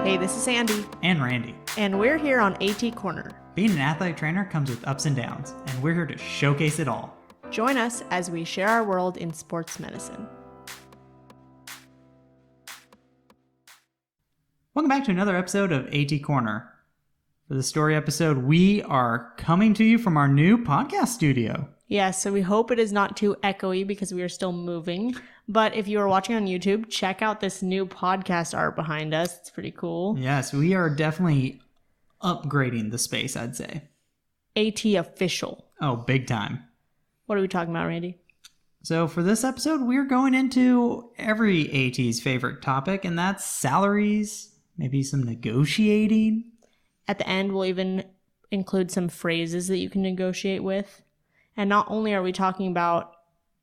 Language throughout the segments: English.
Hey, this is Sandy. And Randy. And we're here on AT Corner. Being an athletic trainer comes with ups and downs, and we're here to showcase it all. Join us as we share our world in sports medicine. Welcome back to another episode of AT Corner. For the story episode, we are coming to you from our new podcast studio. Yes, so we hope it is not too echoey because we are still moving. But if you are watching on YouTube, check out this new podcast art behind us. It's pretty cool. Yes, we are definitely upgrading the space, I'd say. AT official. Oh, big time. What are we talking about, Randy? So for this episode, we're going into every AT's favorite topic, and that's salaries, maybe some negotiating. At the end, we'll even include some phrases that you can negotiate with. And not only are we talking about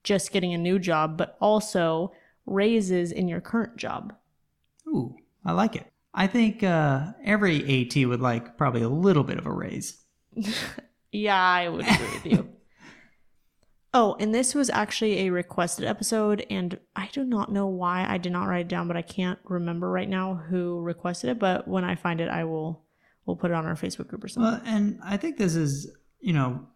just getting a new job, but also raises in your current job. Ooh, I like it. I think every AT would like probably a little bit of a raise. Yeah, I would agree with you. Oh, and this was actually a requested episode, and I do not know why I did not write it down, but I can't remember right now who requested it. But when I find it, we'll put it on our Facebook group or something. Well, and I think this is,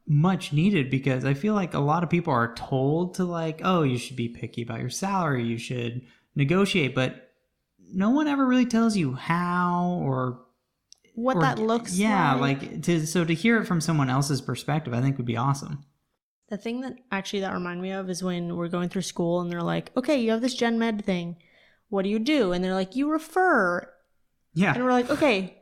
much needed because I feel like a lot of people are told to like, oh, you should be picky about your salary, you should negotiate, but no one ever really tells you how or that looks like. Yeah, so to hear it from someone else's perspective, I think would be awesome. The thing that reminded me of is when we're going through school and they're like, okay, you have this gen med thing. What do you do? And they're like, you refer. Yeah. And we're like, okay,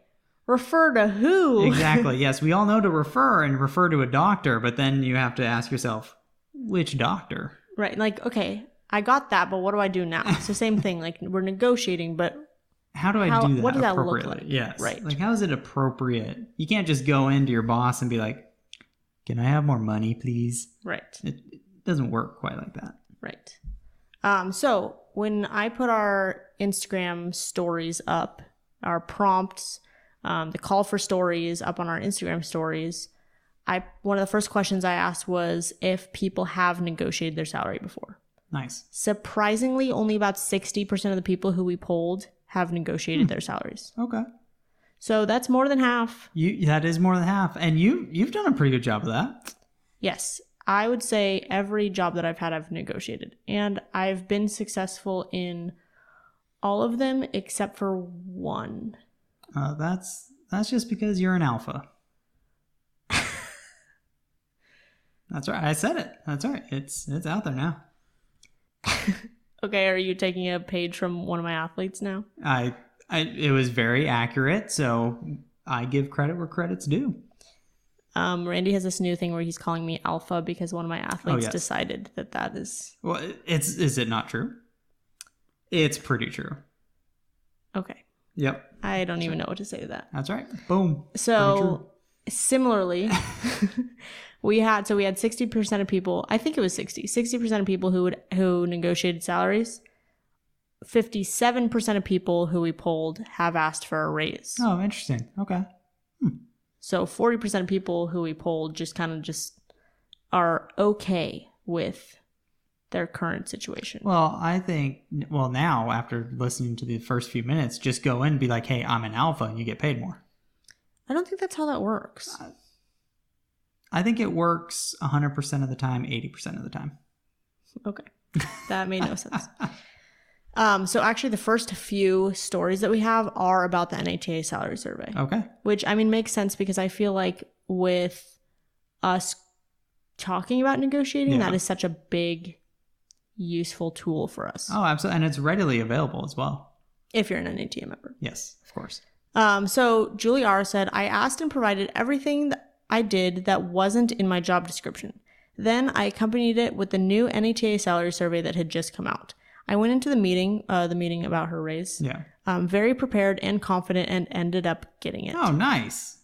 refer to who? Exactly. Yes, we all know to refer to a doctor, but then you have to ask yourself, which doctor? Right. Like, okay, I got that, but what do I do now? It's the same thing. Like, we're negotiating, but how do I do that? What does that look appropriately? like? Yes. Right. Like, how is it appropriate? You can't just go into your boss and be like, can I have more money, please? Right. It doesn't work quite like that. Right. So when I put our Instagram stories up, our prompts, the call for stories up on our Instagram stories, one of the first questions I asked was if people have negotiated their salary before. Nice. Surprisingly, only about 60% of the people who we polled have negotiated their salaries. Okay. So that's more than half. That is more than half. And you've done a pretty good job of that. Yes. I would say every job that I've had, I've negotiated. And I've been successful in all of them except for one. That's just because you're an alpha. That's right. I said it. That's right. It's out there now. Okay. Are you taking a page from one of my athletes now? It was very accurate, so I give credit where credit's due. Randy has this new thing where he's calling me alpha because one of my athletes decided that is... Well, is it not true? It's pretty true. Okay. Yep. I don't even know what to say to that. That's right. Boom. So similarly, we had 60% of people, I think it was 60% of people who negotiated salaries. 57% of people who we polled have asked for a raise. Oh, interesting. Okay. So 40% of people who we polled just are okay with their current situation. Well, I think, now after listening to the first few minutes, just go in and be like, hey, I'm an alpha and you get paid more. I don't think that's how that works. I think it works 100% of the time, 80% of the time. Okay. That made no sense. So actually the first few stories that we have are about the NATA salary survey. Okay. Which, makes sense because I feel like with us talking about negotiating, that is such a big, useful tool for us. Oh, absolutely. And it's readily available as well. If you're an NATA member. Yes, of course. So Julie R. said, I asked and provided everything that I did that wasn't in my job description. Then I accompanied it with the new NATA salary survey that had just come out. I went into the meeting about her raise, very prepared and confident and ended up getting it. Oh, nice.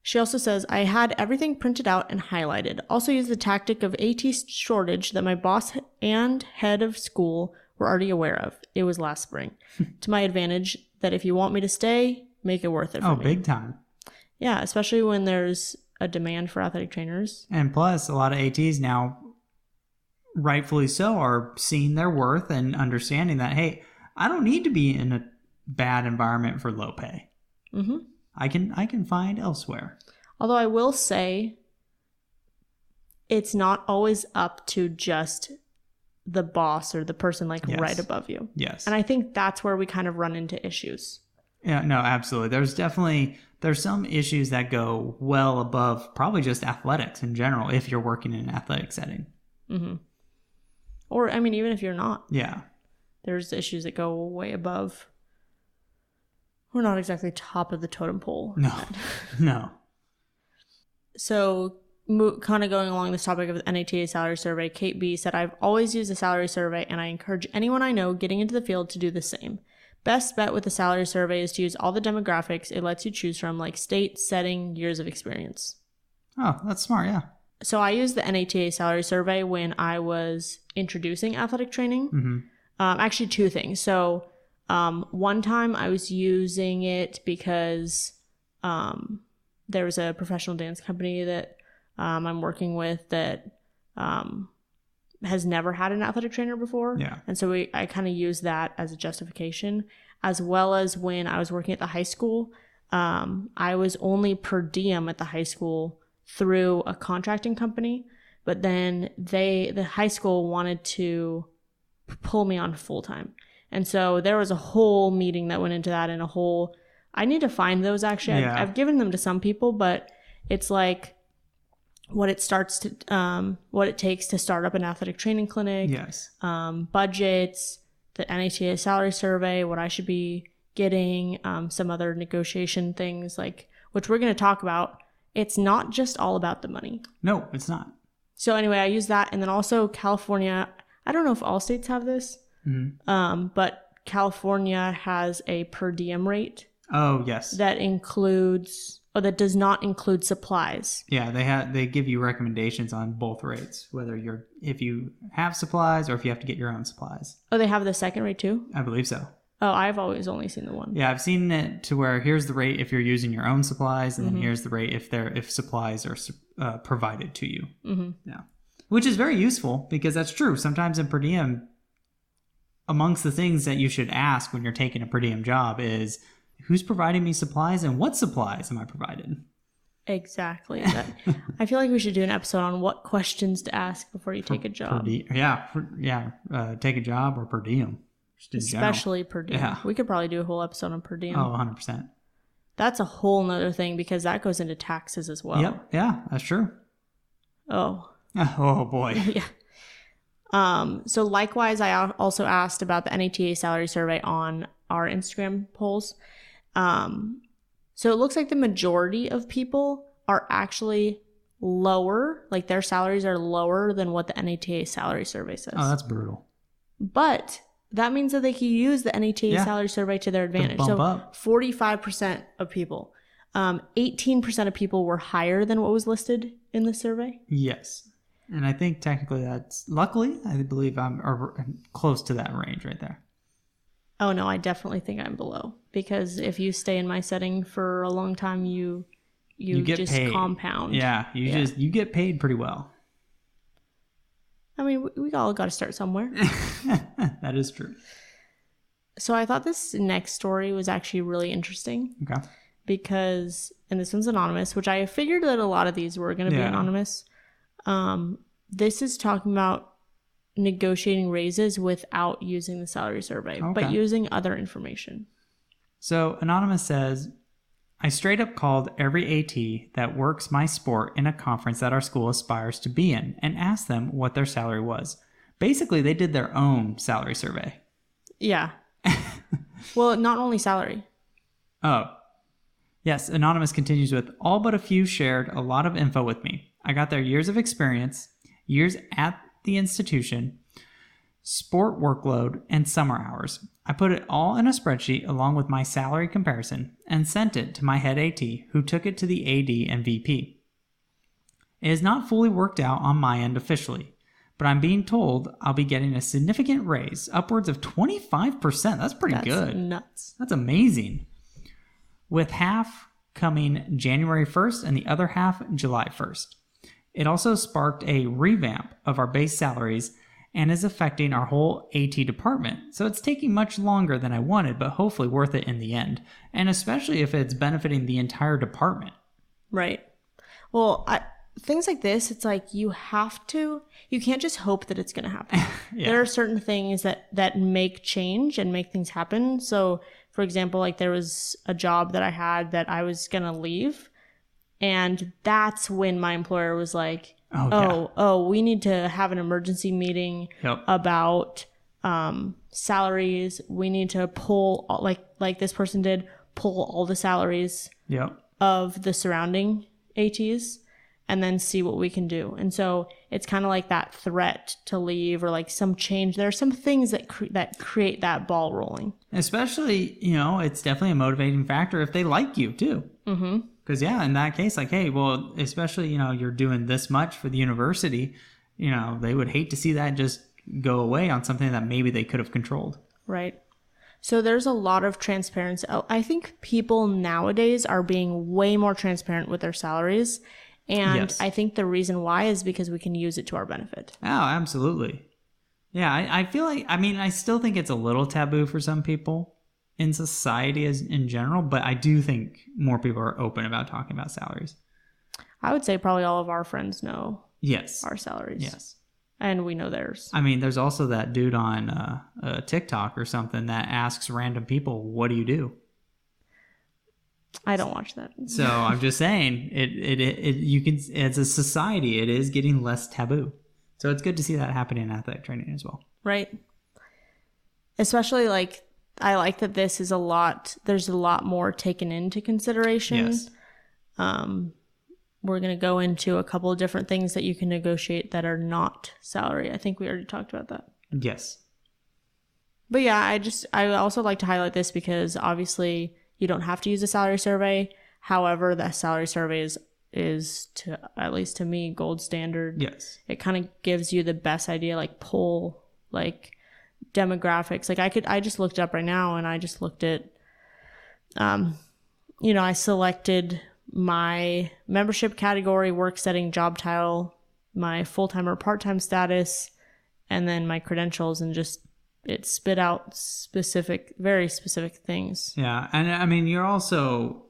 She also says, I had everything printed out and highlighted. Also used the tactic of AT shortage that my boss and head of school were already aware of. It was last spring. To my advantage that if you want me to stay, make it worth it for me. Oh, big time. Yeah, especially when there's a demand for athletic trainers. And plus, a lot of ATs now rightfully so, are seeing their worth and understanding that, hey, I don't need to be in a bad environment for low pay. Mm-hmm. I can find elsewhere. Although I will say, it's not always up to just the boss or the person like Yes. right above you. Yes. And I think that's where we kind of run into issues. Yeah, no, absolutely. There's some issues that go well above probably just athletics in general if you're working in an athletic setting. Mm-hmm. Or, I mean, even if you're not. Yeah. There's issues that go way above. We're not exactly top of the totem pole. No. No. So, kind of going along this topic of the NATA salary survey, Kate B said, I've always used the salary survey and I encourage anyone I know getting into the field to do the same. Best bet with the salary survey is to use all the demographics it lets you choose from, like state, setting, years of experience. Oh, that's smart, yeah. So I used the NATA salary survey when I was introducing athletic training. Mm-hmm. Actually, two things. So one time I was using it because there was a professional dance company that I'm working with that has never had an athletic trainer before. Yeah. And so I kind of used that as a justification, as well as when I was working at the high school. I was only per diem at the high school through a contracting company, but then the high school wanted to pull me on full time. And so there was a whole meeting that went into that, and I need to find those actually. Yeah. I've given them to some people, but it's like what it takes to start up an athletic training clinic. Yes. Budgets, the NATA salary survey, what I should be getting, some other negotiation things, like, which we're going to talk about. It's not just all about the money. No, it's not. So anyway, I use that. And then also California, I don't know if all states have this, but California has a per diem rate. Oh, yes. That that does not include supplies. Yeah, they give you recommendations on both rates, if you have supplies or if you have to get your own supplies. Oh, they have the second rate too? I believe so. Oh, I've always only seen the one. Yeah, I've seen it to where here's the rate if you're using your own supplies, and then here's the rate if supplies are provided to you. Mm-hmm. Yeah, which is very useful because that's true. Sometimes in per diem, amongst the things that you should ask when you're taking a per diem job is, who's providing me supplies and what supplies am I provided? Exactly. I feel like we should do an episode on what questions to ask before you take a job. Take a job or per diem. Especially per diem. Yeah. We could probably do a whole episode on per diem. Oh, 100%. That's a whole nother thing because that goes into taxes as well. Yep. Yeah, that's true. Oh. Oh, boy. Yeah. So likewise, I also asked about the NATA salary survey on our Instagram polls. So it looks like the majority of people are actually lower, like their salaries are lower than what the NATA salary survey says. Oh, that's brutal. But that means that they can use the NATA salary survey to their advantage. So up. 45% of people, 18% of people were higher than what was listed in the survey. Yes. And I think technically luckily, I believe I'm close to that range right there. Oh, no, I definitely think I'm below. Because if you stay in my setting for a long time, you get just paid. Compound. Yeah, you get paid pretty well. I mean, we all got to start somewhere. That is true. So I thought this next story was actually really interesting. Okay. Because, and this one's anonymous, which I figured that a lot of these were going to be anonymous. This is talking about negotiating raises without using the salary survey, but using other information. So Anonymous says, I straight up called every AT that works my sport in a conference that our school aspires to be in and asked them what their salary was. Basically, they did their own salary survey. Yeah. Well, not only salary. Oh. Yes, Anonymous continues with, all but a few shared a lot of info with me. I got their years of experience, years at the institution, sport workload, and summer hours. I put it all in a spreadsheet along with my salary comparison and sent it to my head AT, who took it to the AD and VP. It is not fully worked out on my end officially, but I'm being told I'll be getting a significant raise, upwards of 25%. That's pretty good. That's nuts. That's amazing. With half coming January 1st and the other half July 1st. It also sparked a revamp of our base salaries and is affecting our whole AT department. So it's taking much longer than I wanted, but hopefully worth it in the end. And especially if it's benefiting the entire department. Right. Well, things like this, it's like you can't just hope that it's going to happen. Yeah. There are certain things that make change and make things happen. So, for example, like there was a job that I had that I was going to leave. And that's when my employer was like, we need to have an emergency meeting about salaries. We need to pull, like this person did, pull all the salaries of the surrounding ATs and then see what we can do. And so it's kind of like that threat to leave or like some change. There are some things that create that ball rolling. Especially, it's definitely a motivating factor if they like you too. Mm-hmm. Because, in that case, like, hey, well, especially, you're doing this much for the university, they would hate to see that just go away on something that maybe they could have controlled. Right. So there's a lot of transparency. I think people nowadays are being way more transparent with their salaries. And I think the reason why is because we can use it to our benefit. Oh, absolutely. Yeah, I feel like, I still think it's a little taboo for some people in society as in general, but I do think more people are open about talking about salaries. I would say probably all of our friends know our salaries. Yes. And we know theirs. There's also that dude on TikTok or something that asks random people, what do you do? I don't watch that. So I'm just saying, you can, as a society, it is getting less taboo. So it's good to see that happening in athletic training as well. Right. Especially I like that this is there's a lot more taken into consideration. Yes. We're going to go into a couple of different things that you can negotiate that are not salary. I think we already talked about that. Yes. But yeah, I also like to highlight this because obviously you don't have to use a salary survey. However, that salary survey is to, at least to me, gold standard. Yes. It kind of gives you the best idea, like poll, like demographics. Like I just looked up right now and I just looked at, I selected my membership category, work setting, job title, my full-time or part-time status, and then my credentials, and just it spit out very specific things. Yeah. And you're also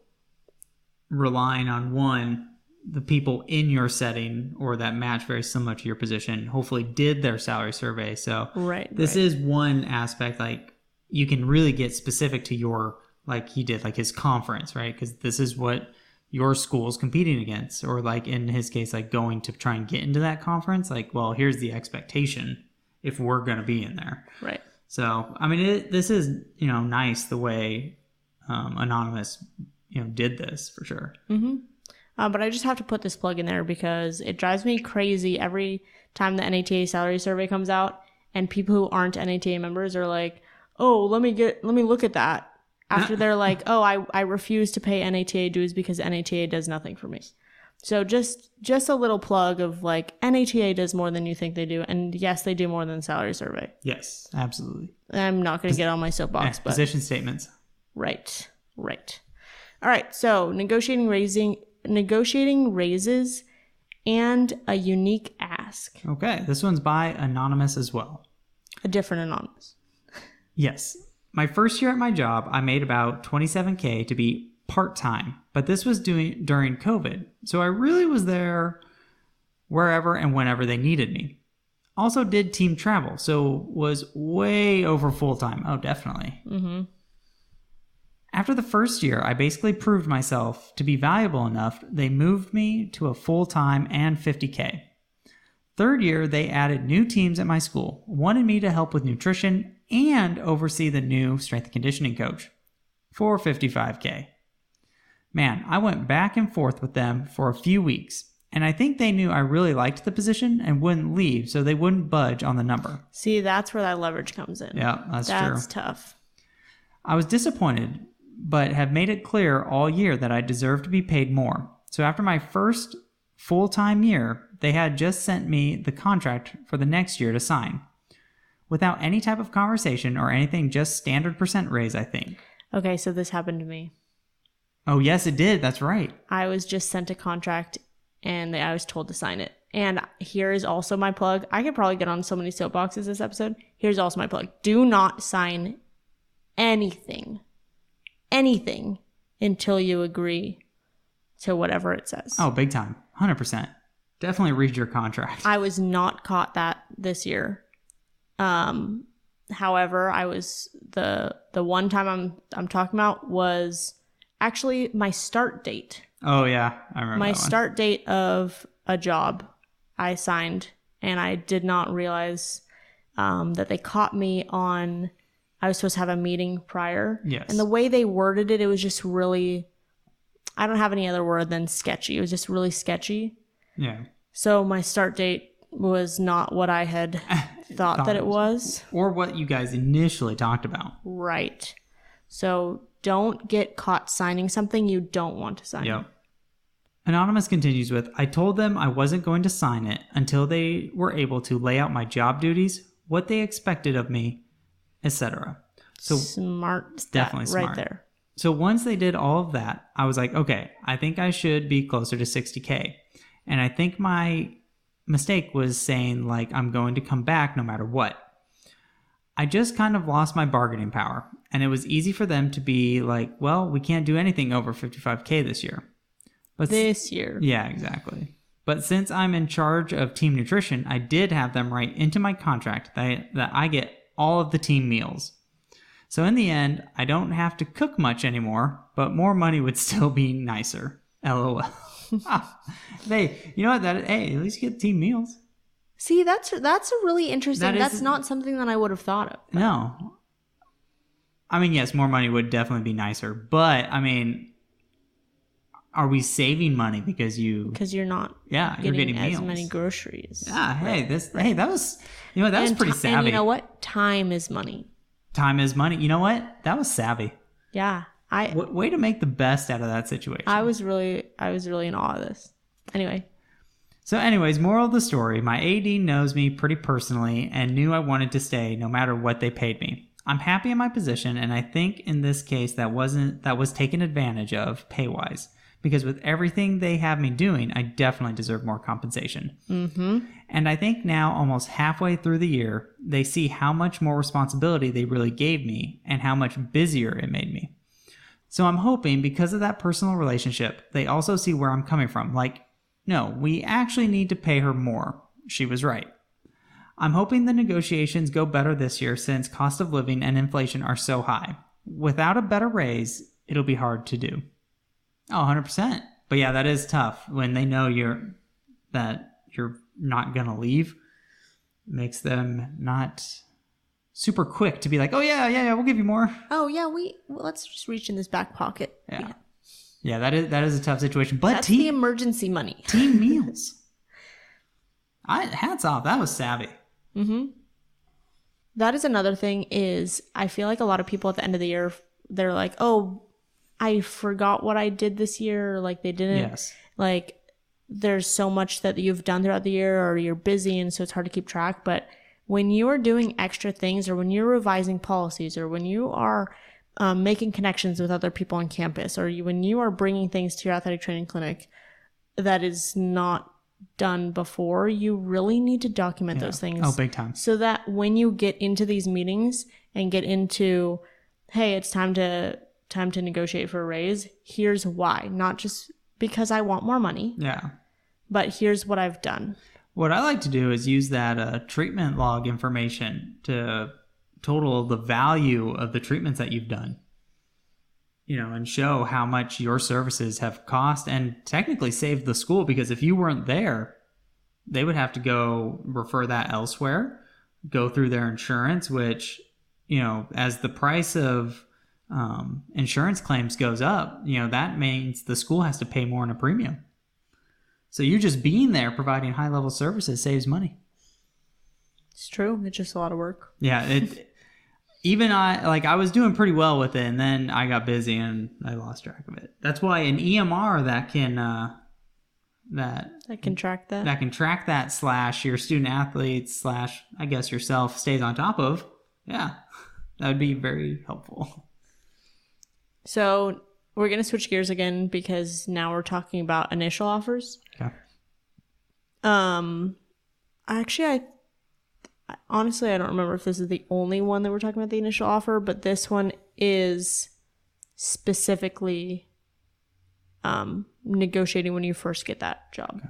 relying on the people in your setting or that match very similar to your position hopefully did their salary survey. So this is one aspect, like you can really get specific to your, like he did, like his conference, right? Because this is what your school's competing against, or like in his case, like going to try and get into that conference. Like, well, here's the expectation if we're going to be in there. Right. So, this is, nice the way Anonymous, did this for sure. Mm-hmm. But I just have to put this plug in there because it drives me crazy every time the NATA salary survey comes out and people who aren't NATA members are like, oh, let me look at that. After they're like, oh, I refuse to pay NATA dues because NATA does nothing for me. So just a little plug of like NATA does more than you think they do. And yes, they do more than the salary survey. Yes, absolutely. I'm not going to get on my soapbox. But position statements. Right. All right. So negotiating raises and a unique ask. Okay. This one's by Anonymous as well. A different Anonymous. Yes. My first year at my job, I made about $27K to be part-time, but this was during COVID. So I really was there wherever and whenever they needed me. Also did team travel, so was way over full-time. Oh, definitely. Mm-hmm. After the first year, I basically proved myself to be valuable enough. They moved me to a full-time and 50K. Third year, they added new teams at my school, wanted me to help with nutrition and oversee the new strength and conditioning coach for 55K. Man, I went back and forth with them for a few weeks, and I think they knew I really liked the position and wouldn't leave, so they wouldn't budge on the number. See, that's where that leverage comes in. Yeah, that's true. That's tough. I was disappointed, but have made it clear all year that I deserve to be paid more. So after my first full-time year, they had just sent me the contract for the next year to sign. Without any type of conversation or anything, just standard percent raise, I think. Okay, so this happened to me. Oh, yes, it did. That's right. I was just sent a contract and I was told to sign it. And here is also my plug. I could probably get on so many soapboxes this episode. Here's also my plug. Do not sign anything until you agree to whatever it says. Oh, big time. 100%. Definitely read your contract. I was not caught that this year. However, I was the one time I'm talking about was actually my start date. Oh yeah, I remember my that one. start date of a job I signed, and I did not realize that they caught me on. I was supposed to have a meeting prior. Yes. And the way they worded it, it was just really, I don't have any other word than sketchy. It was just really sketchy. Yeah. So my start date was not what I had thought that it was. Or what you guys initially talked about. Right. So don't get caught signing something you don't want to sign. Yep. Anonymous continues with, I told them I wasn't going to sign it until they were able to lay out my job duties, what they expected of me, etc. So smart. Definitely smart. Right there. So once they did all of that, I was like, okay, I think I should be closer to 60K. And I think my mistake was saying like, I'm going to come back no matter what. I just kind of lost my bargaining power. And it was easy for them to be like, well, we can't do anything over 55K this year. But this year. Yeah, exactly. But since I'm in charge of team nutrition, I did have them write into my contract that I get all of the team meals. So in the end, I don't have to cook much anymore, but more money would still be nicer. LOL. Hey, you know what? Hey, at least you get team meals. See, that's a really interesting. That's not something that I would have thought of. No. I mean, yes, more money would definitely be nicer, but I mean, are we saving money because you're not you're getting as meals. Many groceries? Yeah, hey, that was pretty savvy. And you know what? Time is money. Time is money. You know what? That was savvy. Yeah. Way to make the best out of that situation. I was really in awe of this. Anyway. So anyways, moral of the story, my AD knows me pretty personally and knew I wanted to stay no matter what they paid me. I'm happy in my position, and I think in this case that was taken advantage of pay-wise. Because with everything they have me doing, I definitely deserve more compensation. Mm-hmm. And I think now, almost halfway through the year, they see how much more responsibility they really gave me and how much busier it made me. So I'm hoping because of that personal relationship, they also see where I'm coming from. Like, no, we actually need to pay her more. She was right. I'm hoping the negotiations go better this year since cost of living and inflation are so high. Without a better raise, it'll be hard to do. Oh, 100%. But yeah, that is tough when they know you're not going to leave. Makes them not super quick to be like, oh yeah, we'll give you more. Oh yeah, let's just reach in this back pocket. Yeah, that is a tough situation. But that's the emergency money. Team meals. Hats off. That was savvy. Mm-hmm. That is another thing is I feel like a lot of people at the end of the year, they're like, oh, I forgot what I did this year. Or like they didn't. Yes. Like there's so much that you've done throughout the year or you're busy and so it's hard to keep track. But when you are doing extra things or when you're revising policies or when you are making connections with other people on campus or when you are bringing things to your athletic training clinic that is not done before, you really need to document those things. Oh, big time. So that when you get into these meetings and get into, hey, it's time to negotiate for a raise, here's why. Not just because I want more money. Yeah. But here's what I've done. What I like to do is use that treatment log information to total the value of the treatments that you've done. And show how much your services have cost and technically saved the school, because if you weren't there, they would have to go refer that elsewhere, go through their insurance, which, as the price of insurance claims goes up, that means the school has to pay more in a premium. So you just being there providing high level services saves money. It's true. It's just a lot of work. Yeah. I was doing pretty well with it, and then I got busy and I lost track of it. That's why an EMR that can track that. That can track that / your student athletes / I guess yourself stays on top of. Yeah. That would be very helpful. So we're going to switch gears again because now we're talking about initial offers. Okay. Actually, honestly, I don't remember if this is the only one that we're talking about the initial offer, but this one is specifically negotiating when you first get that job. Okay.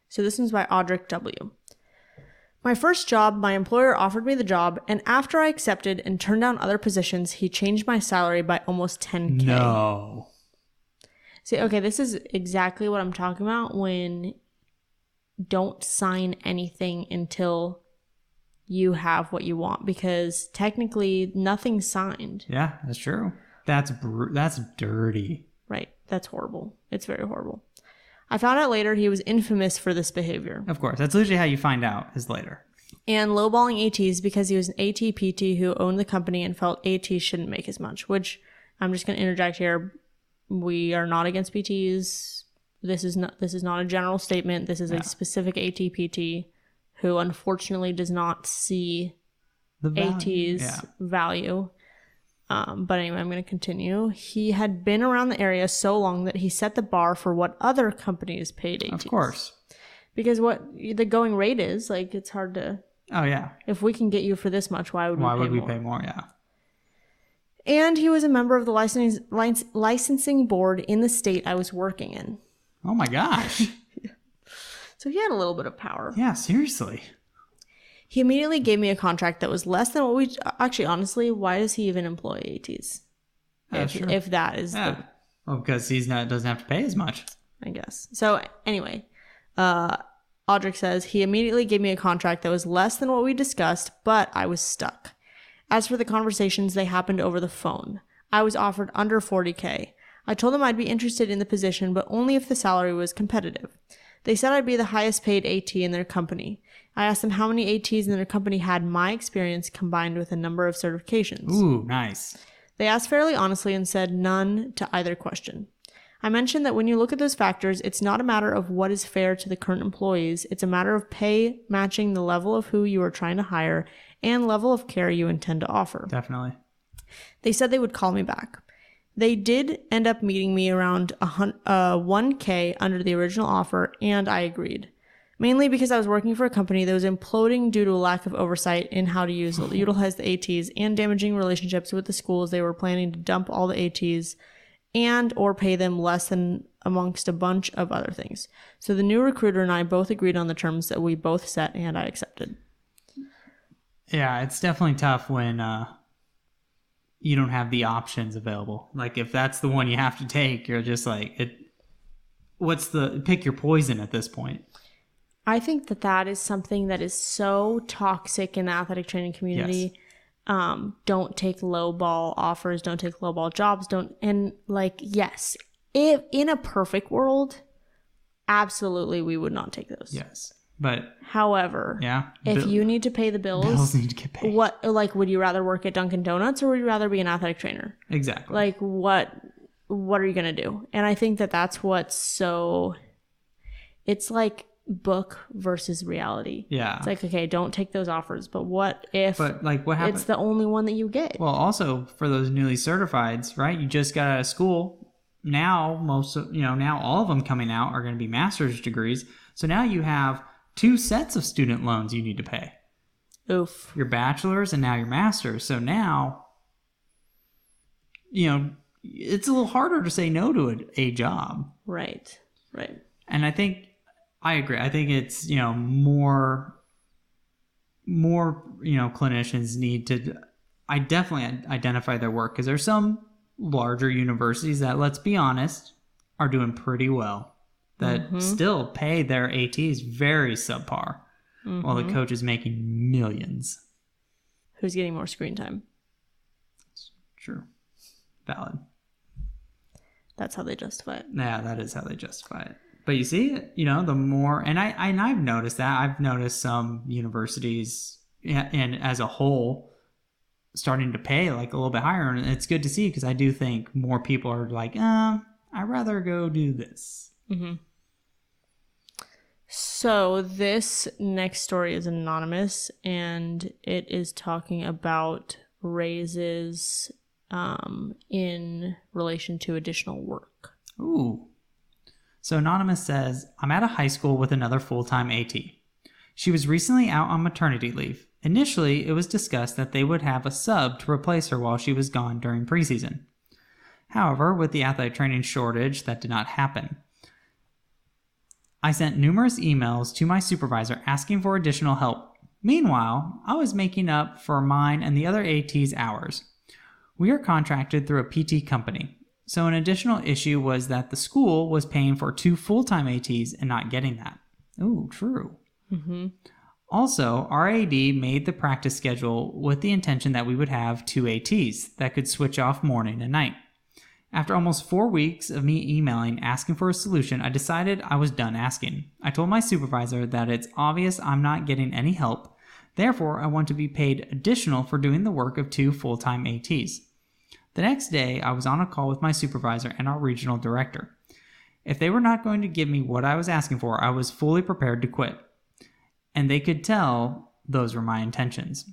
So this one's by Audric W. My first job, my employer offered me the job, and after I accepted and turned down other positions, he changed my salary by almost $10K. No. See, okay, this is exactly what I'm talking about when don't sign anything until you have what you want, because technically nothing's signed. Yeah, that's true. That's dirty. Right. That's horrible. It's very horrible. I found out later he was infamous for this behavior. Of course. That's literally how you find out is later. And lowballing ATs because he was an AT-PT who owned the company and felt ATs shouldn't make as much, which I'm just going to interject here. We are not against PTs. This is not a general statement. This is a specific AT-PT who unfortunately does not see the AT's value. But anyway, I'm going to continue. He had been around the area so long that he set the bar for what other companies paid ATs. Of course. Because what the going rate is, like, it's hard to... Oh, yeah. If we can get you for this much, why would we pay more? Yeah. And he was a member of the licensing board in the state I was working in. Oh, my gosh. So he had a little bit of power. Yeah, seriously. He immediately gave me a contract that was less than what we... Actually, honestly, why does he even employ ATs? If that is... Yeah. Well, because doesn't have to pay as much. I guess. So, anyway... Audric says, he immediately gave me a contract that was less than what we discussed, but I was stuck. As for the conversations, they happened over the phone. I was offered under $40K. I told them I'd be interested in the position, but only if the salary was competitive. They said I'd be the highest paid AT in their company. I asked them how many ATs in their company had my experience combined with a number of certifications. Ooh, nice. They asked fairly honestly and said none to either question. I mentioned that when you look at those factors, it's not a matter of what is fair to the current employees. It's a matter of pay matching the level of who you are trying to hire and level of care you intend to offer. Definitely. They said they would call me back. They did end up meeting me around $1K under the original offer, and I agreed. Mainly because I was working for a company that was imploding due to a lack of oversight in how to utilize the ATs and damaging relationships with the schools. They were planning to dump all the ATs and or pay them less than amongst a bunch of other things. So the new recruiter and I both agreed on the terms that we both set, and I accepted. Yeah, it's definitely tough when you don't have the options available. Like, if that's the one you have to take, you're just like, pick your poison at this point. I think that is something that is so toxic in the athletic training community. Yes. Don't take low ball offers, don't take low ball jobs, yes, if in a perfect world, absolutely we would not take those. Yes. But however, if you need to pay the bills need to get paid. Would you rather work at Dunkin' Donuts or would you rather be an athletic trainer? Exactly. Like, what are you going to do? And I think that's what's so, it's like book versus reality. Yeah. It's like, okay, don't take those offers, but what if what happens? It's the only one that you get? Well, also for those newly certifieds, right? You just got out of school. Now now all of them coming out are going to be master's degrees. So now you have 2 sets of student loans you need to pay. Oof. Your bachelor's and now your master's. So now, it's a little harder to say no to a job. Right. And I agree. I think it's, more clinicians need to definitely identify their work, because there's some larger universities that, let's be honest, are doing pretty well that still pay their ATs very subpar while the coach is making millions. Who's getting more screen time? True. Valid. That's how they justify it. Yeah, that is how they justify it. But you see, the more, and I've noticed that. I've noticed some universities, and as a whole, starting to pay like a little bit higher. And it's good to see, because I do think more people are like, I'd rather go do this. Mm-hmm. So this next story is anonymous, and it is talking about raises in relation to additional work. Ooh. So Anonymous says, I'm at a high school with another full-time AT. She was recently out on maternity leave. Initially, it was discussed that they would have a sub to replace her while she was gone during preseason. However, with the athletic training shortage, that did not happen. I sent numerous emails to my supervisor asking for additional help. Meanwhile, I was making up for mine and the other AT's hours. We are contracted through a PT company, so an additional issue was that the school was paying for 2 full-time ATs and not getting that. Ooh, true. Mm-hmm. Also, our AD made the practice schedule with the intention that we would have 2 ATs that could switch off morning and night. After almost 4 weeks of me emailing asking for a solution, I decided I was done asking. I told my supervisor that it's obvious I'm not getting any help, therefore I want to be paid additional for doing the work of 2 full-time ATs. The next day, I was on a call with my supervisor and our regional director. If they were not going to give me what I was asking for, I was fully prepared to quit. And they could tell those were my intentions.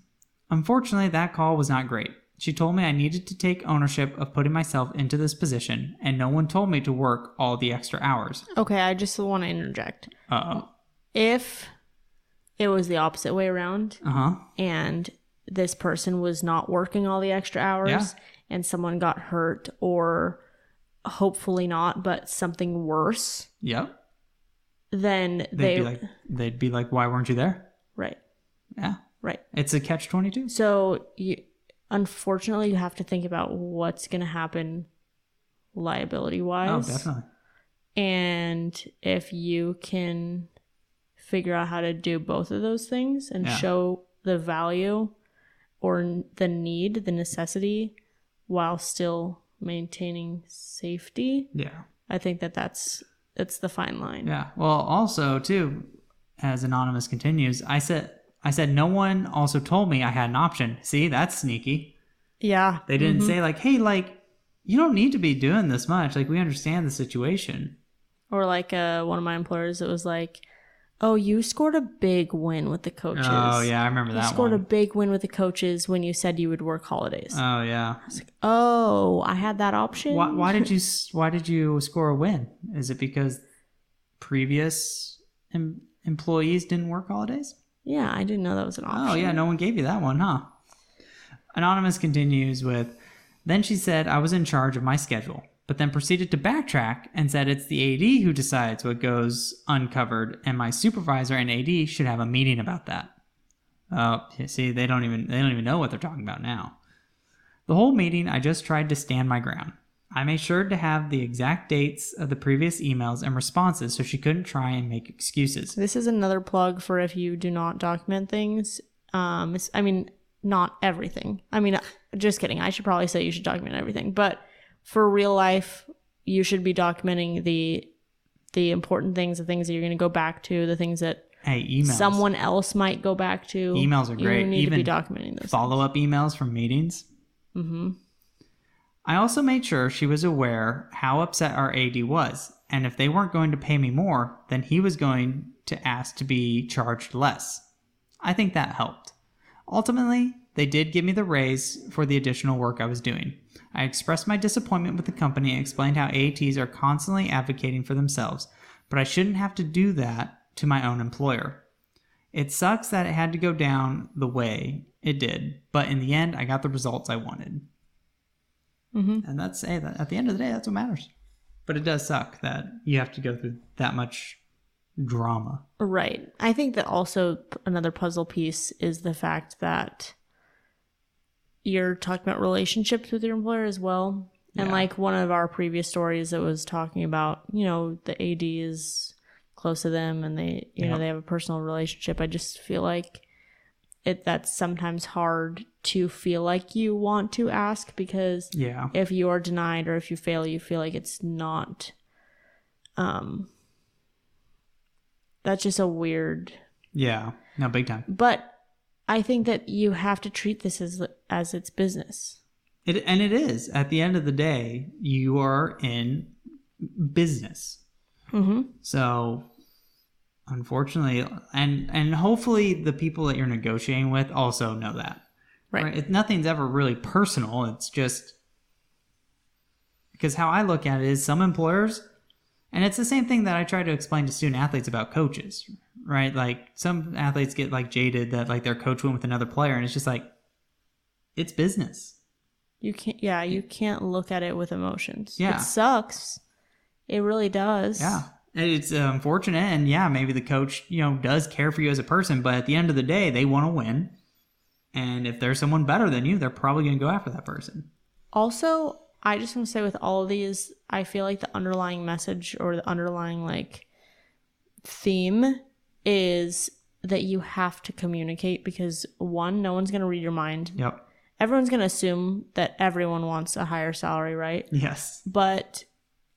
Unfortunately, that call was not great. She told me I needed to take ownership of putting myself into this position, and no one told me to work all the extra hours. Okay, I just want to interject. Uh-oh. If it was the opposite way around, Uh-huh. and this person was not working all the extra hours, and someone got hurt, or hopefully not, but something worse, Yep. then they'd be like, why weren't you there? Right. Yeah. Right. It's a catch-22. So unfortunately, you have to think about what's going to happen liability-wise. Oh, definitely. And if you can figure out how to do both of those things and show the value or the need, the necessity, while still maintaining safety, I think that's the fine line. Yeah. Well, also, too, as Anonymous continues, I said no one also told me I had an option. See, that's sneaky. Yeah. They didn't say like, hey, like, you don't need to be doing this much. Like, we understand the situation. Or like one of my employers, it was like, oh, you scored a big win with the coaches. Oh, yeah, I remember that one. You scored a big win with the coaches when you said you would work holidays. Oh, yeah. I was like, oh, I had that option? Why did you score a win? Is it because previous employees didn't work holidays? Yeah, I didn't know that was an option. Oh, yeah, no one gave you that one, huh? Anonymous continues with, then she said I was in charge of my schedule, but then proceeded to backtrack and said it's the AD who decides what goes uncovered, and my supervisor and AD should have a meeting about that. Oh, see, they don't even know what they're talking about now. The whole meeting, I just tried to stand my ground. I made sure to have the exact dates of the previous emails and responses so she couldn't try and make excuses. This is another plug for if you do not document things. Not everything. Just kidding. I should probably say you should document everything. But for real life, you should be documenting the important things, the things that you're going to go back to, the things that emails. Someone else might go back to. Emails are great. You need to be documenting those follow-up emails from meetings. Mm-hmm. I also made sure she was aware how upset our AD was, and if they weren't going to pay me more, then he was going to ask to be charged less. I think that helped. Ultimately, they did give me the raise for the additional work I was doing. I expressed my disappointment with the company and explained how ATs are constantly advocating for themselves, but I shouldn't have to do that to my own employer. It sucks that it had to go down the way it did, but in the end, I got the results I wanted. Mm-hmm. And at the end of the day, that's what matters. But it does suck that you have to go through that much drama. Right. I think that also another puzzle piece is the fact that you're talking about relationships with your employer as well. And like one of our previous stories that was talking about, the AD is close to them and they, they have a personal relationship. I just feel like that's sometimes hard to feel like you want to ask because if you are denied or if you fail, you feel like it's not, that's just a weird. Yeah, no, big time. But I think that you have to treat this as its business. It is. At the end of the day, you are in business. Mm-hmm. So, unfortunately, and hopefully the people that you're negotiating with also know that. Right? Nothing's ever really personal. It's just because how I look at it is some employers, And it's the same thing that I try to explain to student athletes about coaches, right? Like some athletes get like jaded that like their coach went with another player, and it's just like, it's business. You can't look at it with emotions. Yeah. It sucks. It really does. Yeah. And it's unfortunate, and yeah, maybe the coach, does care for you as a person, but at the end of the day, they want to win. And if there's someone better than you, they're probably going to go after that person. Also, I just want to say with all of these, I feel like the underlying message or the underlying like theme is that you have to communicate because one, no one's going to read your mind. Yep. Everyone's going to assume that everyone wants a higher salary, right? Yes. But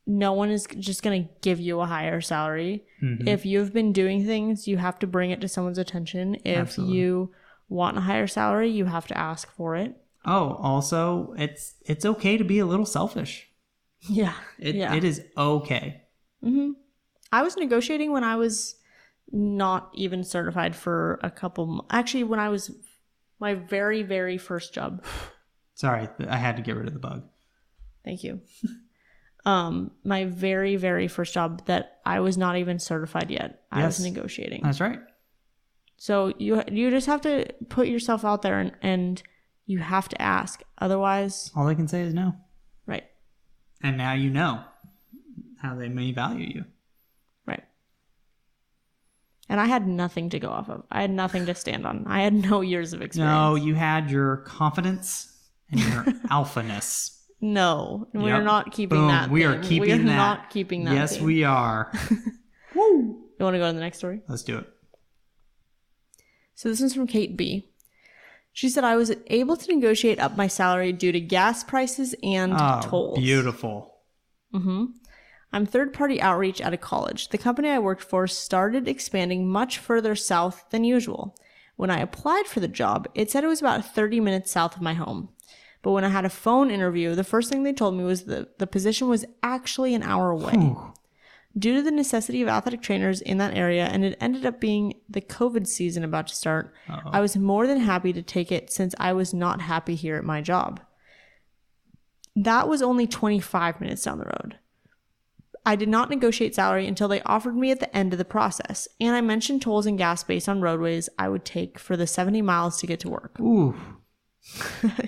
no one is just going to give you a higher salary. Mm-hmm. If you've been doing things, you have to bring it to someone's attention. If Absolutely. you want a higher salary, you have to ask for it. Oh, also, it's okay to be a little selfish. Yeah. It is okay. Mm-hmm. I was negotiating when I was not even certified for a couple. Actually, when I was my very, very first job. Sorry, I had to get rid of the bug. Thank you. My very, very first job that I was not even certified yet. I was negotiating. That's right. So you just have to put yourself out there and you have to ask. Otherwise, all they can say is no. Right. And now you know how they may value you. Right. And I had nothing to go off of. I had nothing to stand on. I had no years of experience. No, you had your confidence and your alphaness. No, we're not keeping that. We are keeping that. We are not keeping that. Yes, we are. Woo! You want to go to the next story? Let's do it. So this one's from Kate B. She said, I was able to negotiate up my salary due to gas prices and tolls. Beautiful. Mm-hmm. I'm third-party outreach at a college. The company I worked for started expanding much further south than usual. When I applied for the job, it said it was about 30 minutes south of my home. But when I had a phone interview, the first thing they told me was that the position was actually an hour away. Whew. Due to the necessity of athletic trainers in that area, and it ended up being the COVID season about to start, I was more than happy to take it since I was not happy here at my job. That was only 25 minutes down the road. I did not negotiate salary until they offered me at the end of the process, and I mentioned tolls and gas based on roadways I would take for the 70 miles to get to work. Ooh.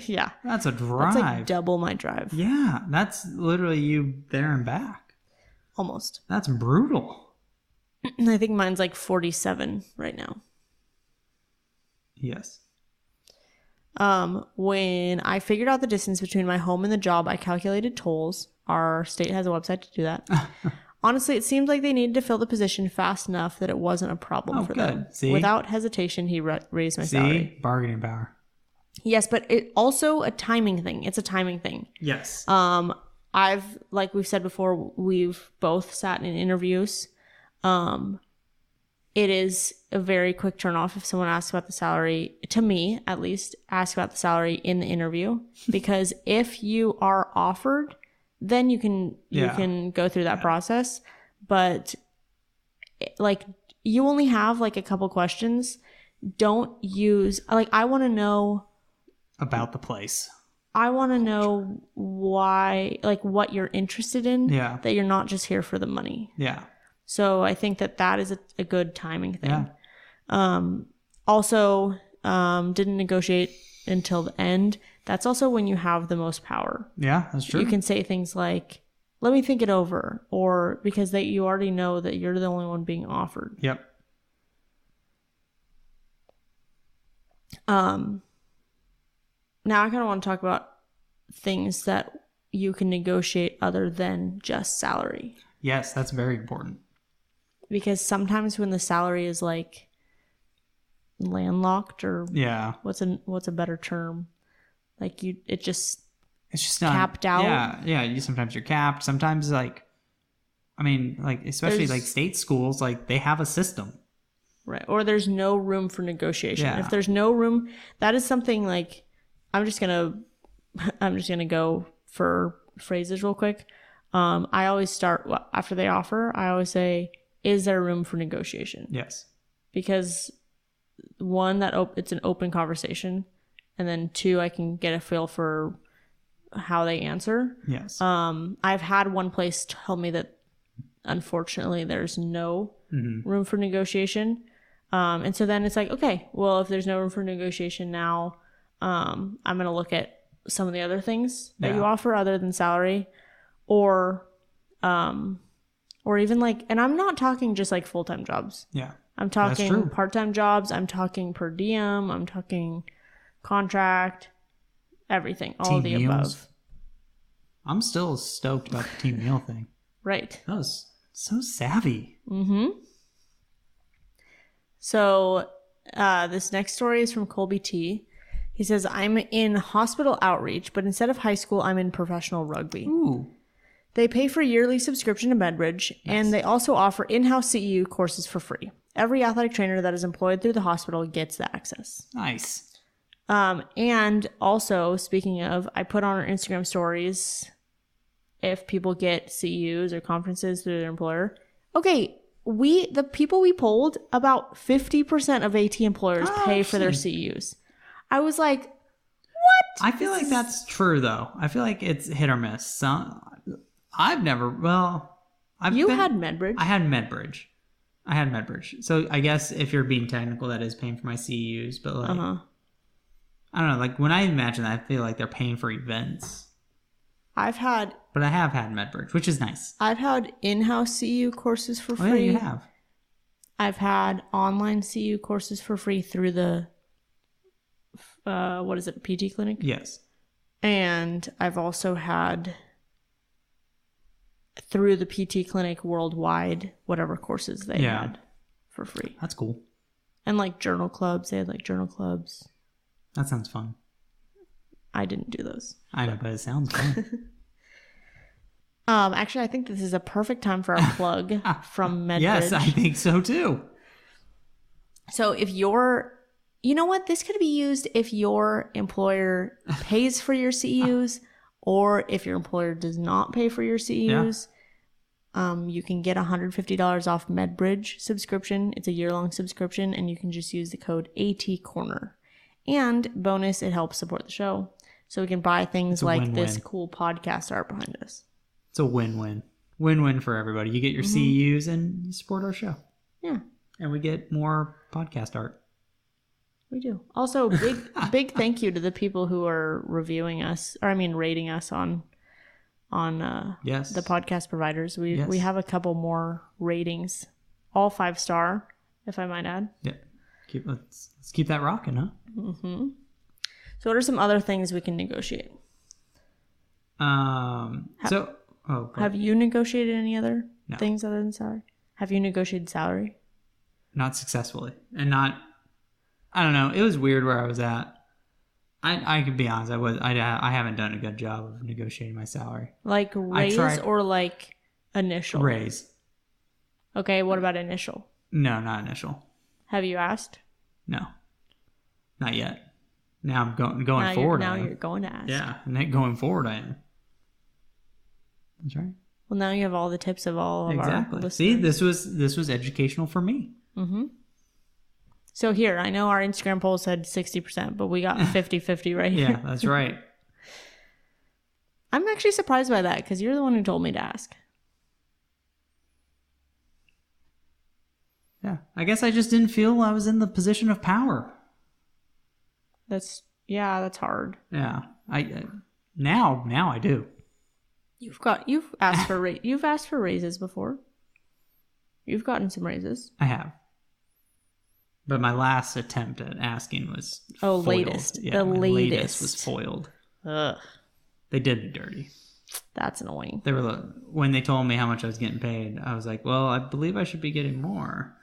Yeah. That's a drive. That's like double my drive. Yeah, that's literally you there and back. Almost. That's brutal. I think mine's like 47 right now. Yes. When I figured out the distance between my home and the job, I calculated tolls. Our state has a website to do that. Honestly, it seemed like they needed to fill the position fast enough that it wasn't a problem for them. See? Without hesitation, he raised my salary. Bargaining power. Yes, but it also a timing thing. It's a timing thing. Yes. Like we've said before, we've both sat in interviews. It is a very quick turnoff if someone asks about the salary, to me at least, ask about the salary in the interview. Because if you are offered, then you can go through that process. But like you only have like a couple questions. Don't use I want to know about the place. I want to know why, like what you're interested in. Yeah. That you're not just here for the money. Yeah. So I think that is a good timing thing. Yeah. Also, didn't negotiate until the end. That's also when you have the most power. Yeah, that's true. You can say things like, let me think it over, or because you already know that you're the only one being offered. Yep. Now I kind of want to talk about things that you can negotiate other than just salary. Yes, that's very important. Because sometimes when the salary is like landlocked or what's a better term? Like it's just not capped out. Yeah. Sometimes you're capped. Sometimes especially like state schools, like they have a system. Right. Or there's no room for negotiation. Yeah. If there's no room, that is something like I'm just gonna go for phrases real quick. I always start after they offer. I always say, "Is there room for negotiation?" Yes. Because one, it's an open conversation, and then two, I can get a feel for how they answer. Yes. I've had one place tell me that unfortunately, there's no room for negotiation. And so then it's like, okay, well, if there's no room for negotiation now, I'm going to look at some of the other things that you offer other than salary, or even like, and I'm not talking just like full-time jobs. Yeah. I'm talking part-time jobs. I'm talking per diem. I'm talking contract, everything, all of the above. I'm still stoked about the team meal thing. Right. That was so savvy. So this next story is from Colby T. He says, I'm in hospital outreach, but instead of high school, I'm in professional rugby. Ooh. They pay for yearly subscription to MedBridge, and they also offer in-house CEU courses for free. Every athletic trainer that is employed through the hospital gets the access. Nice. And also, speaking of, I put on our Instagram stories if people get CEUs or conferences through their employer. Okay, the people we polled, about 50% of AT employers pay for their CEUs. I was like, what? I feel like that's true, though. I feel like it's hit or miss. I've never, had MedBridge. I had MedBridge. So I guess if you're being technical, that is paying for my CEUs. But like, I don't know. Like when I imagine that, I feel like they're paying for events. But I have had MedBridge, which is nice. I've had in-house CEU courses for free. Oh, yeah, you have. I've had online CEU courses for free through the, PT clinic? Yes. And I've also had through the PT clinic worldwide, whatever courses they had for free. That's cool. And like journal clubs. They had like journal clubs. That sounds fun. I didn't do those. I know, but it sounds fun. Actually, I think this is a perfect time for our plug from MedBridge. Yes, I think so too. So if you know what? This could be used if your employer pays for your CEUs or if your employer does not pay for your CEUs. You can get $150 off MedBridge subscription. It's a year-long subscription, and you can just use the code ATCorner. And bonus, it helps support the show. So we can buy things like win-win. This cool podcast art behind us. It's a win-win. Win-win for everybody. You get your CEUs and you support our show. Yeah. And we get more podcast art. We do. Also, big thank you to the people who are rating us on the podcast providers. We have a couple more ratings, all 5-star, if I might add. Yeah. Let's keep that rocking, huh? Mm-hmm. So what are some other things we can negotiate? Have you negotiated any other things other than salary? Have you negotiated salary? Not successfully. And I don't know. It was weird where I was at. I could be honest. I haven't done a good job of negotiating my salary. Like raise or like initial? Raise. Okay. What about initial? No, not initial. Have you asked? No, not yet. Now I'm going forward. Now you're going to ask. Yeah, and going forward, I am. That's right. Well, now you have all the tips of all of our listeners. See, this was educational for me. Mm-hmm. So here, I know our Instagram poll said 60%, but we got 50-50 right here. Yeah, that's right. I'm actually surprised by that because you're the one who told me to ask. Yeah, I guess I just didn't feel I was in the position of power. That's hard. Yeah, now I do. You've asked for raises before. You've gotten some raises. I have. But my last attempt at asking was foiled. Latest. Yeah, the latest was foiled. Ugh. They did me dirty. That's annoying. They were when they told me how much I was getting paid, I was like, well, I believe I should be getting more.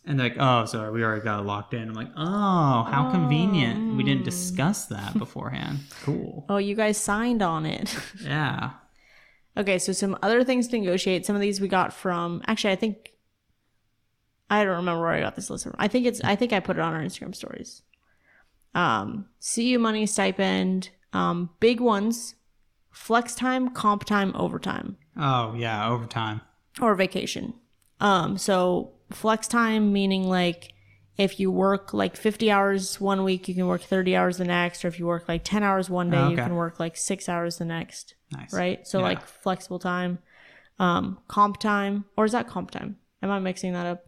And they're like, oh, sorry, we already got it locked in. I'm like, oh, how convenient. We didn't discuss that beforehand. Cool. Oh, you guys signed on it. Yeah. Okay, so some other things to negotiate. Some of these we got from, actually, I don't remember where I got this list from. I think I put it on our Instagram stories. CU money, stipend, big ones, flex time, comp time, overtime. Oh, yeah, overtime. Or vacation. So flex time meaning like if you work like 50 hours one week, you can work 30 hours the next. Or if you work like 10 hours one day, you can work like 6 hours the next. Nice. Right? So like flexible time. comp time, or is that comp time? Am I mixing that up?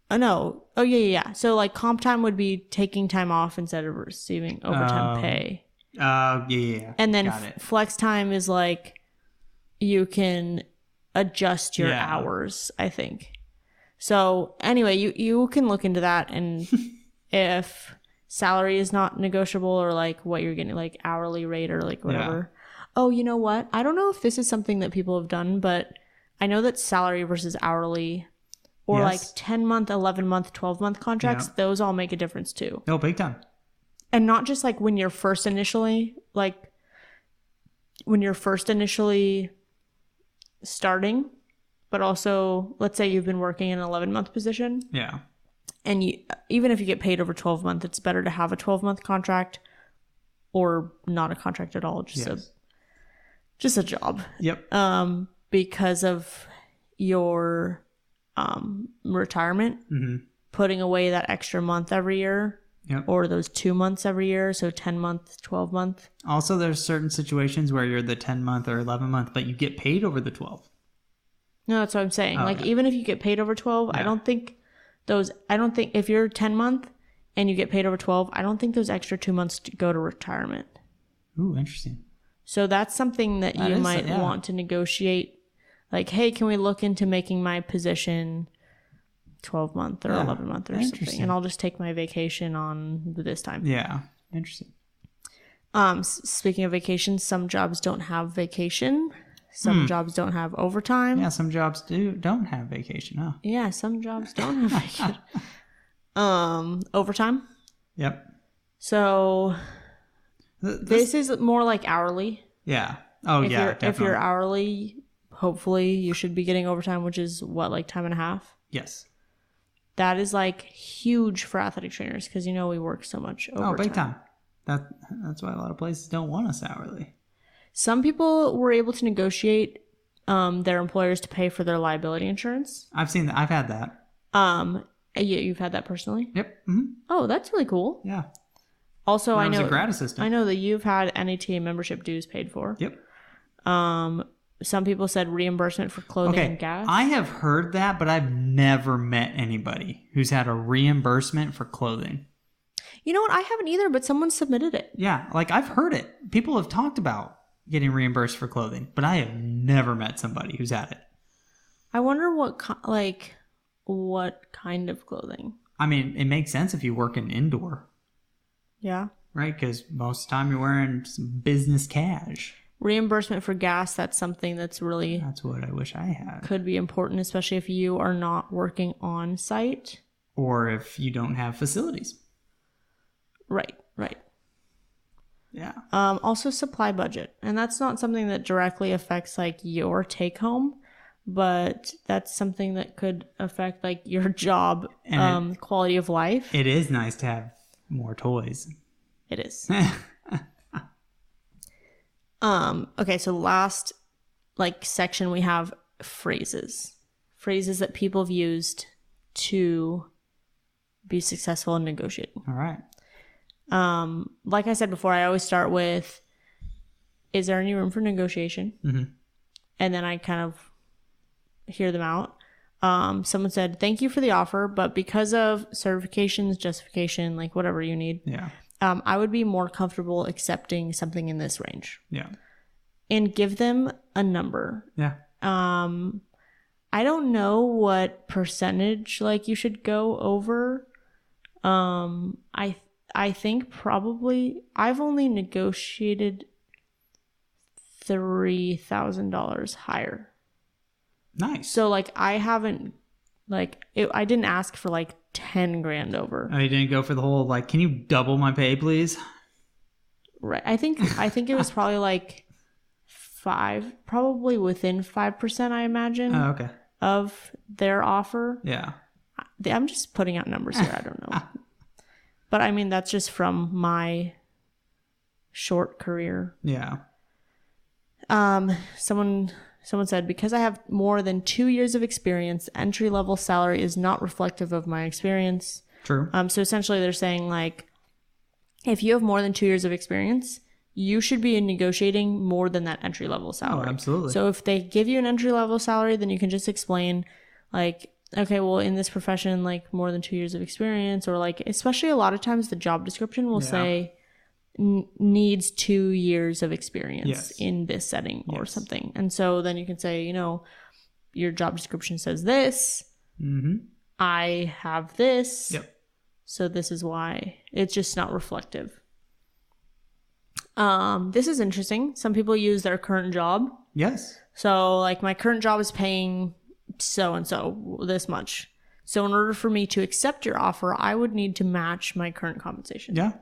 Oh, no. Oh, yeah. So, like, comp time would be taking time off instead of receiving overtime pay. Yeah. And then flex time is, like, you can adjust your hours, I think. So, anyway, you can look into that, and if salary is not negotiable or, like, what you're getting, like, hourly rate or, like, whatever. Yeah. Oh, you know what? I don't know if this is something that people have done, but I know that salary versus hourly or like 10-month, 11-month, 12-month contracts, those all make a difference too. Oh, big time. And not just like when you're first initially starting, but also let's say you've been working in an 11-month position. Yeah. And even if you get paid over 12 months, it's better to have a 12-month contract or not a contract at all. Just a job. Yep. Because of your retirement, putting away that extra month every year, or those 2 months every year, so 10 month, 12 month. Also, there's certain situations where you're the 10 month or 11 month, but you get paid over the 12. No, that's what I'm saying. Even if you get paid over 12, I don't think if you're 10 month and you get paid over 12, I don't think those extra 2 months go to retirement. Ooh, interesting. So that's something that you might want to negotiate. Like, hey, can we look into making my position 12 month or 11 month or something? And I'll just take my vacation on this time. Yeah. Interesting. Speaking of vacation, some jobs don't have vacation. Some jobs don't have overtime. Yeah, some jobs don't have vacation, huh? Yeah, some jobs don't have vacation. Overtime. Yep. So this is more like hourly. Yeah. Oh, definitely. If you're hourly, hopefully you should be getting overtime, which is what, like time and a half? Yes. That is like huge for athletic trainers because we work so much overtime. Oh, big time. That's why a lot of places don't want us hourly. Some people were able to negotiate their employers to pay for their liability insurance. I've seen that. I've had that. You've had that personally? Yep. Mm-hmm. Oh, that's really cool. Yeah. Also, I know a grad assistant. I know that you've had NATA membership dues paid for. Yep. Some people said reimbursement for clothing and gas. I have heard that, but I've never met anybody who's had a reimbursement for clothing. You know what? I haven't either, but someone submitted it. Yeah, like I've heard it. People have talked about getting reimbursed for clothing, but I have never met somebody who's had it. I wonder what kind of clothing. I mean, it makes sense if you work in indoor. Yeah. Right, because most of the time you're wearing some business cash. Reimbursement for gas, that's something that's really... That's what I wish I had. Could be important, especially if you are not working on site. Or if you don't have facilities. Right. Yeah. Also supply budget. And that's not something that directly affects like your take home, but that's something that could affect like your job quality of life. It is nice to have more toys. It is. Okay, so last section we have phrases that people have used to be successful in negotiating. All right. Like I said before, I always start with, is there any room for negotiation? Mm-hmm. And then I kind of hear them out. Someone said, thank you for the offer, but because of certifications, justification, like whatever you need. Yeah. I would be more comfortable accepting something in this range. Yeah. And give them a number. Yeah. I don't know what percentage you should go over. I think probably I've only negotiated $3,000 higher. Nice. So I haven't I didn't ask for 10 grand over. Oh, you didn't go for the whole can you double my pay, please? Right. I think it was probably 5, probably within 5%, I imagine. Oh, okay. Of their offer. Yeah. I'm just putting out numbers here. I don't know. But I mean, that's just from my short career. Yeah. Someone said, because I have more than 2 years of experience, entry-level salary is not reflective of my experience. True. So essentially they're saying if you have more than 2 years of experience, you should be negotiating more than that entry level salary. Oh, absolutely. So if they give you an entry level salary, then you can just explain like, okay, well, in this profession, like more than 2 years of experience, or like, especially a lot of times the job description will say needs 2 years of experience in this setting or something. And so then you can say, your job description says this. I have this. Yep. So this is why it's just not reflective. This is interesting. Some people use their current job. Yes. So like my current job is paying so-and-so this much. So in order for me to accept your offer, I would need to match my current compensation. Yeah.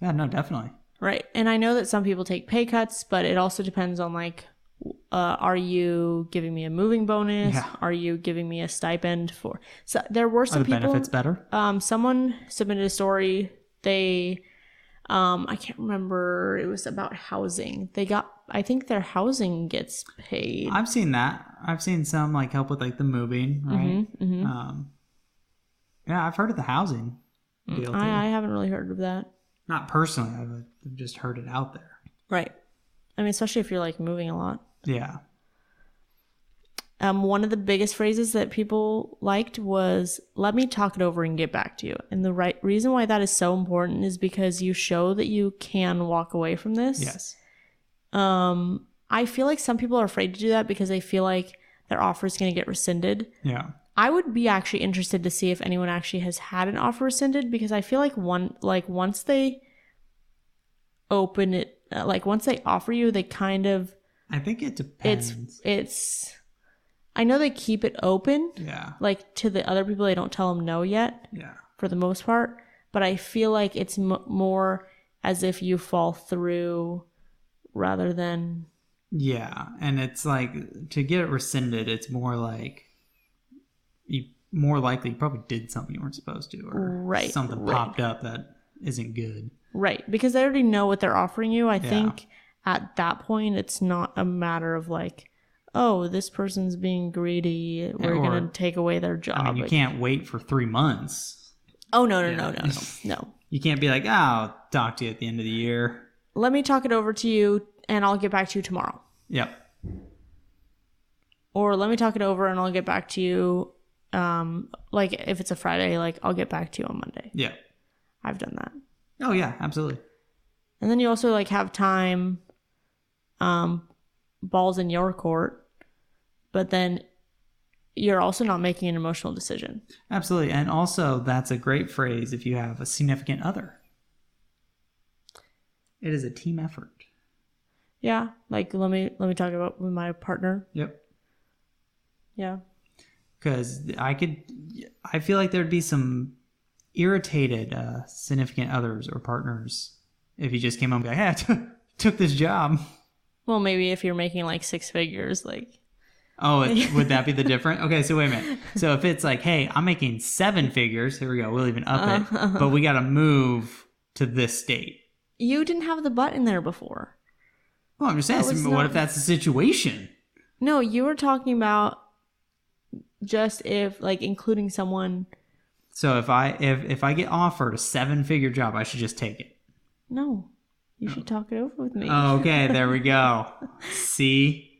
Yeah, no, definitely. Right. And I know that some people take pay cuts, but it also depends on like, are you giving me a moving bonus? Yeah. Are you giving me a stipend for? So there were some people. Benefits better? Someone submitted a story. They, I can't remember. It was about housing. I think their housing gets paid. I've seen that. I've seen some like help with like the moving, right? Yeah, I've heard of the housing deal too. I haven't really heard of that. Not personally. I've just heard it out there. Right. I mean, especially if you're like moving a lot. Yeah. One of the biggest phrases that people liked was, let me talk it over and get back to you. And the reason why that is so important is because you show that you can walk away from this. Yes. I feel like some people are afraid to do that because they feel like their offer is going to get rescinded. Yeah. I would be actually interested to see if anyone actually has had an offer rescinded, because I feel like once they open it, once they offer you, they kind of, I think it depends. It's I know they keep it open. Yeah. Like to the other people, they don't tell them no yet. Yeah. For the most part, but I feel like it's more as if you fall through rather than. Yeah, and it's like to get it rescinded, it's more like you more likely you probably did something you weren't supposed to, or something popped up that isn't good. Right, because they already know what they're offering you. I think at that point, it's not a matter of like, oh, this person's being greedy, we're going to take away their job. I mean, you can't wait for 3 months. Oh, no. You can't be like, oh, I'll talk to you at the end of the year. Let me talk it over to you, and I'll get back to you tomorrow. Yep. Or let me talk it over, and I'll get back to you. Like if it's a Friday, like I'll get back to you on Monday. Yeah. I've done that. Oh, yeah, absolutely. And then you also like have time, balls in your court, but then you're also not making an emotional decision. Absolutely. And also that's a great phrase if you have a significant other. It is a team effort. Yeah. Like let me talk about with my partner. Yep. Yeah. Because I feel like there'd be some irritated significant others or partners if you just came home and be like, hey, I took this job. Well, maybe if you're making like 6 figures, like. Oh, would that be the difference? Okay, so wait a minute. So if it's like, hey, I'm making 7 figures, here we go, we'll even up it, but we got to move to this state. You didn't have the button there before. Well, I'm just saying, what if that's the situation? No, you were talking about just if, like, including someone. So if I get offered a 7-figure job, I should just take it. No, you should talk it over with me. Oh, okay, there we go. See?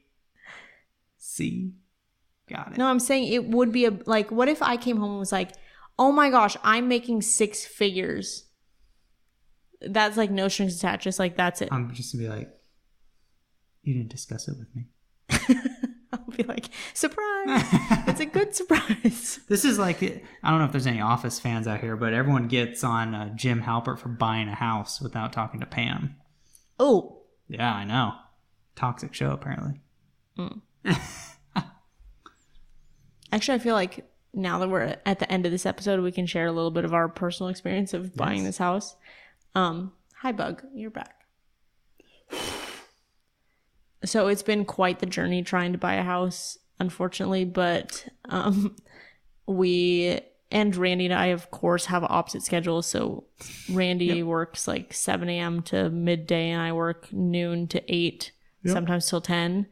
Got it. No, I'm saying it would be like, what if I came home and was like, oh my gosh, I'm making 6 figures. That's like no strings attached. Just like, that's it. I'm just going to be like, you didn't discuss it with me. I'll be like, surprise. It's a good surprise. This is like, I don't know if there's any Office fans out here, but everyone gets on Jim Halpert for buying a house without talking to Pam. Oh. Yeah, I know. Toxic show, apparently. Actually, I feel like now that we're at the end of this episode, we can share a little bit of our personal experience of buying this house. Hi, Bug. You're back. So it's been quite the journey trying to buy a house, unfortunately, but we and Randy and I, of course, have opposite schedules. So Randy works like 7 a.m. to midday, and I work noon to 8, sometimes till 10.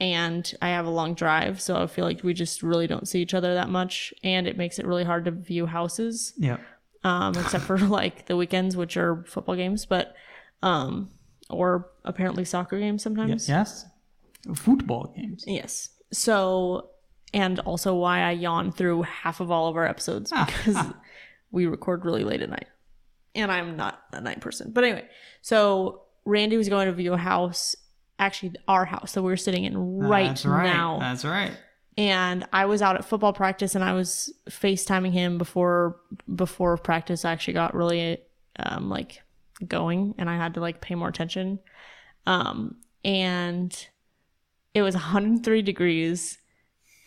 And I have a long drive, so I feel like we just really don't see each other that much, and it makes it really hard to view houses. Yeah. Except for like the weekends, which are football games. But or apparently soccer games sometimes. Yes. Football games. Yes. So, and also why I yawn through half of all of our episodes because we record really late at night. And I'm not a night person. But anyway, so Randy was going to view a house, actually our house that we were sitting in now. That's right. And I was out at football practice and I was FaceTiming him before practice actually got really like going, and I had to like pay more attention. And it was 103 degrees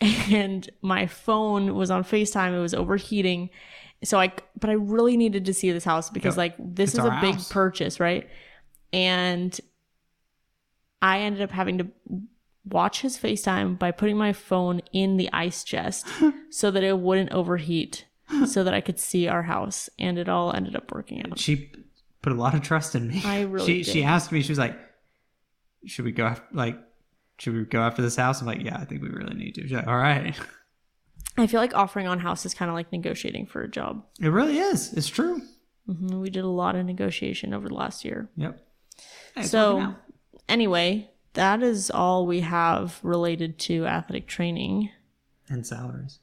and my phone was on FaceTime. It was overheating. So but I really needed to see this house because like this is a big purchase, right? And I ended up having to watch his FaceTime by putting my phone in the ice chest so that it wouldn't overheat, so that I could see our house, and it all ended up working out. She put a lot of trust in me. I really did. She asked me, she was like, should we go after this house? I'm like, yeah, I think we really need to. She's like, all right. I feel like offering on house is kind of like negotiating for a job. It really is. It's true. Mm-hmm. We did a lot of negotiation over the last year. Yep. Hey, so anyway, that is all we have related to athletic training. And salaries.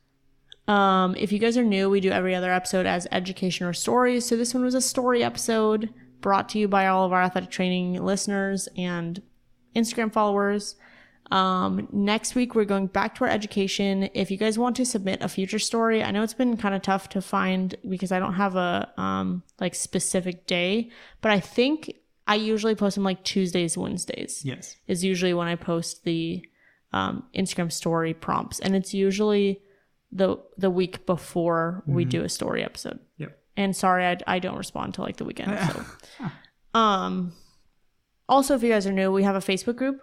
If you guys are new, we do every other episode as education or stories. So this one was a story episode brought to you by all of our athletic training listeners and Instagram followers. Next week, we're going back to our education. If you guys want to submit a future story, I know it's been kind of tough to find because I don't have a like specific day, but I think I usually post them like Tuesdays, Wednesdays. Yes. Is usually when I post the Instagram story prompts. And it's usually the week before we do a story episode. Yep. And sorry, I don't respond till like the weekend. So, also, if you guys are new, we have a Facebook group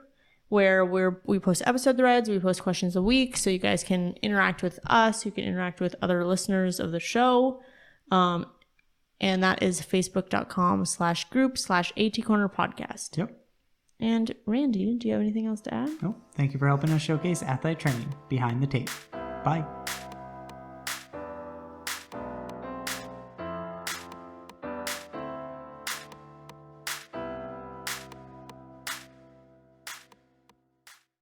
where we post episode threads, we post questions a week, so you guys can interact with us, you can interact with other listeners of the show. And that is facebook.com/group/ATcornerPodcast. Yep. And Randy, do you have anything else to add? No. Thank you for helping us showcase athletic training behind the tape. Bye.